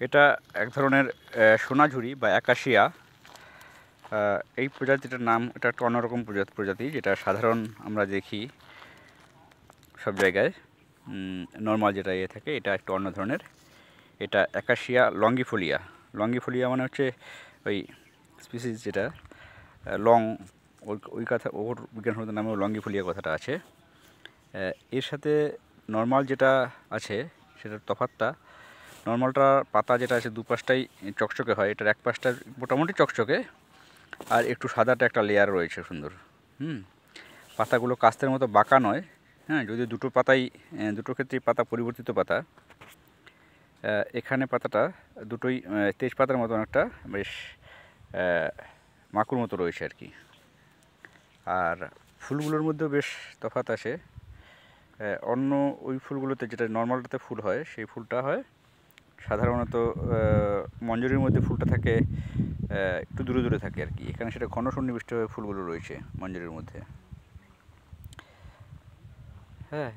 এটা এক ধরনের সোনাঝুরি বা একাশিয়া। এই প্রজাতিটার নাম, এটা একটা অন্যরকম প্রজাতি, যেটা সাধারণ আমরা দেখি সব জায়গায় নর্মাল যেটা থাকে, এটা একটু অন্য ধরনের। এটা একাশিয়া লঙ্গিফোলিয়া। লঙ্গিফোলিয়া মানে হচ্ছে ওই স্পিসিস যেটা লং, ওই কথা, ওর বিজ্ঞানসম্মত নামেও লঙ্গিফোলিয়া কথাটা আছে। এর সাথে নর্মাল যেটা আছে সেটার তফাৎটা, নর্মালটার পাতা যেটা আছে দুপাশটাই চকচকে হয়, এটার এক পাশটা মোটামুটি চকচকে, আর একটু সাদাটা একটা লেয়ার রয়েছে সুন্দর। পাতাগুলো কাস্তের মতো বাঁকা নয়, হ্যাঁ, যদিও দুটো ক্ষেত্রেই পাতা পরিবর্তিত পাতা। এখানে পাতাটা দুটোই তেজপাতার মতো একটা বেশ মাকুর মতো রয়েছে আর কি। আর ফুলগুলোর মধ্যেও বেশ তফাৎ আছে। অন্য ওই ফুলগুলোতে যেটা নর্মালটাতে ফুল হয়, সেই ফুলটা হয় সাধারণত মঞ্জরির মধ্যে ফুলটা থাকে একটু দূরে দূরে থাকে আর কি। এখানে সেটা ঘন সন্নিবিষ্টভাবে ফুলগুলো রয়েছে মঞ্জরির মধ্যে। হ্যাঁ,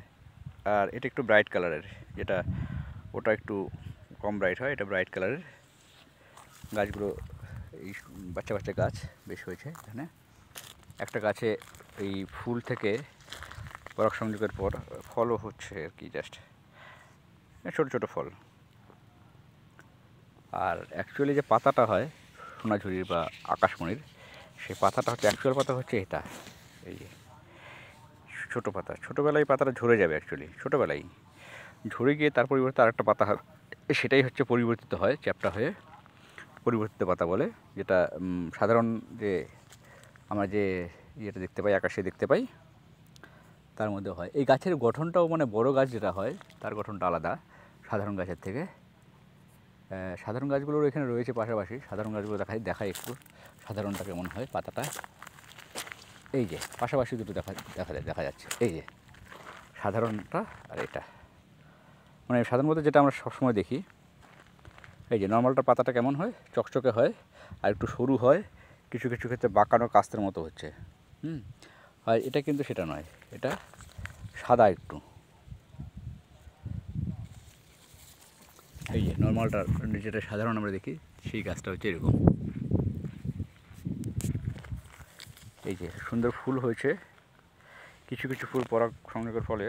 আর এটা একটু ব্রাইট কালারের, যেটা ওটা একটু কম ব্রাইট হয়, এটা ব্রাইট কালারের। গাছগুলো এই বাচ্চা বাচ্চা গাছ বেশ হয়েছে এখানে। একটা গাছে এই ফুল থেকে পরাগ সংযোগের পর ফলও হচ্ছে আর কি, জাস্ট ছোটো ছোটো ফল। আর অ্যাকচুয়ালি যে পাতাটা হয় সোনাঝুরির বা আকাশমণির, সেই পাতাটা হচ্ছে, অ্যাকচুয়াল পাতা হচ্ছে এটা, এই যে ছোটো পাতা। ছোটোবেলায় পাতাটা ঝরে যাবে, অ্যাকচুয়ালি ছোটোবেলায় ঝরে গিয়ে তার পরিবর্তে আরেকটা পাতা হয়, সেটাই হচ্ছে পরিবর্তিত হয়, চ্যাপ্টা হয়ে পরিবর্তিত পাতা বলে। যেটা সাধারণ যে আমরা যে ইয়েটা দেখতে পাই, আকাশে দেখতে পাই, তার মধ্যে হয়। এই গাছের গঠনটাও মানে বড় গাছ যেটা হয় তার গঠনটা আলাদা সাধারণ গাছের থেকে। সাধারণ গাছগুলোর এখানে রয়েছে পাশাপাশি, সাধারণ গাছগুলো দেখাই একটু সাধারণটা কেমন হয়। পাতাটা এই যে পাশাপাশি দুটো দেখা যাচ্ছে, এই যে সাধারণটা আর এটা, মানে সাধারণত যেটা আমরা সবসময় দেখি। এই যে নর্মালটার পাতাটা কেমন হয়, চকচকে হয় আর একটু সরু হয়, কিছু কিছু ক্ষেত্রে বাঁকানো কাস্তের মতো হচ্ছে। আর এটা কিন্তু সেটা নয়, এটা সাদা একটু। এই যে নর্মালটা যেটা সাধারণ আমরা দেখি, সেই গাছটা হচ্ছে এরকম। এই যে সুন্দর ফুল হয়েছে, কিছু কিছু ফুল পরাগ সংযোগের ফলে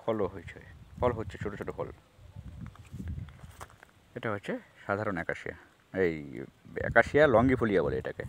ফলও হয়েছে, ফল হচ্ছে ছোটো ছোটো ফল। এটা হচ্ছে সাধারণ একাশিয়া, এই একাশিয়া লঙ্গিফোলিয়া বলে এটাকে।